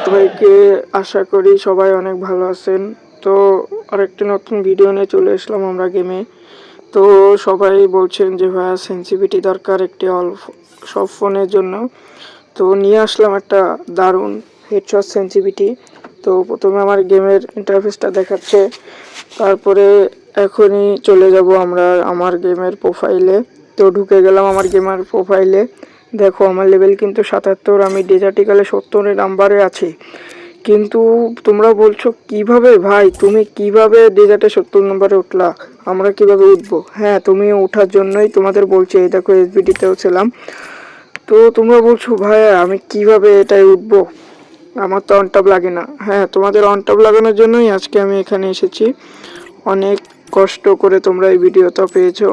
সবাইকে আশা করি সবাই অনেক ভালো আছেন। তো আরেকটি নতুন ভিডিও নিয়ে চলে আসলাম আমরা গেমে। তো সবাই বলছেন যে ভাইয়া সেন্সিটিভিটি দরকার একটি সব ফোনের জন্য। তো নিয়ে আসলাম একটা দারুণ হেডশট সেন্সিটিভিটি। তো প্রথমে আমার গেমের ইন্টারফেসটা দেখাচ্ছে, তারপরে এখনই চলে যাব আমরা আমার গেমের প্রোফাইলে। তো ঢুকে গেলাম আমার গেমার প্রোফাইলে। দেখো আমার লেভেল কিন্তু 77, আমি ডেজার্টিকালে 70 নাম্বারে আছি। কিন্তু তোমরা বলছো কিভাবে ভাই, তুমি কিভাবে ডেজার্টে 70 নম্বরে উঠলা, আমরা কিভাবে উঠবো? হ্যাঁ, তুমি ওঠার জন্যই তোমাদের বলছি। এই দেখো এসবিডিতেও ছিলাম। তো তোমরা বলছো ভাই আমি কিভাবে এটাই উঠবো, আমার তো অনটপ লাগে না। হ্যাঁ, তোমাদের অনটপ লাগানোর জন্যই আজকে আমি এখানে এসেছি। অনেক কষ্ট করে তোমরা এই ভিডিওটা পেয়েছো।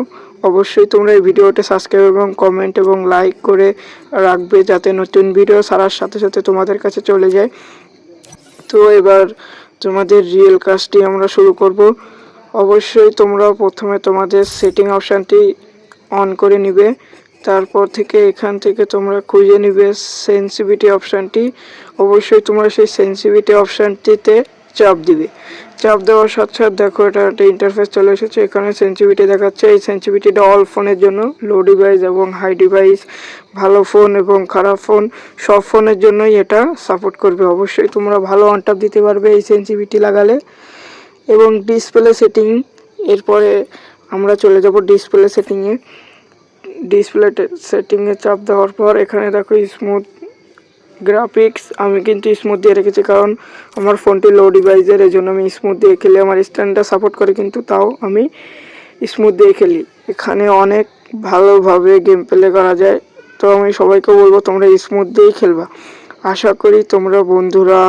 অবশ্যই তোমরা এই ভিডিওটা সাবস্ক্রাইব এবং কমেন্ট এবং লাইক করে রাখবে, যাতে নতুন ভিডিও ছাড়ার সাথে সাথে তোমাদের কাছে চলে যায়। তো এবার তোমাদের রিয়েল কাজটি আমরা শুরু করব। অবশ্যই তোমরা প্রথমে তোমাদের সেটিং অপশানটি অন করে নিবে। তারপর থেকে এখান থেকে তোমরা খুঁজে নিবে সেন্সিটিভিটি অপশানটি। অবশ্যই তোমরা সেই সেন্সিটিভিটি অপশানটিতে চাপ দিবে। চাপ দেওয়ার সাথে সাথে দেখো এটা একটা ইন্টারফেস চলে এসেছে। এখানে সেন্সিটিভিটি দেখাচ্ছে। এই সেন্সিটিভিটিটা অল ফোনের জন্য, লো ডিভাইস এবং হাই ডিভাইস, ভালো ফোন এবং খারাপ ফোন, সব ফোনের জন্যই এটা সাপোর্ট করবে। অবশ্যই তোমরা ভালো অনটপ দিতে পারবে এই সেন্সিটিভিটি লাগালে। এবং ডিসপ্লে সেটিং, এরপরে আমরা চলে যাব ডিসপ্লে সেটিংয়ে। ডিসপ্লে সেটিংয়ে চাপ দেওয়ার পর এখানে দেখো স্মুথ গ্রাফিক্স, আমি কিন্তু স্মুথ দিয়ে রেখেছি কারণ আমার ফোনটি লো ডিভাইসের, এই জন্য আমি স্মুথ দিয়ে খেলি। আমার স্ট্যান্ডটা সাপোর্ট করে কিন্তু তাও আমি স্মুথ দিয়ে খেলি। এখানে অনেক ভালোভাবে গেম প্লে করা যায়। তো আমি সবাইকে বলবো তোমরা স্মুথ দিয়েই খেলবা। আশা করি তোমরা বন্ধুরা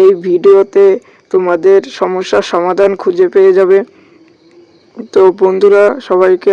এই ভিডিওতে তোমাদের সমস্যার সমাধান খুঁজে পেয়ে যাবে। তো বন্ধুরা সবাইকে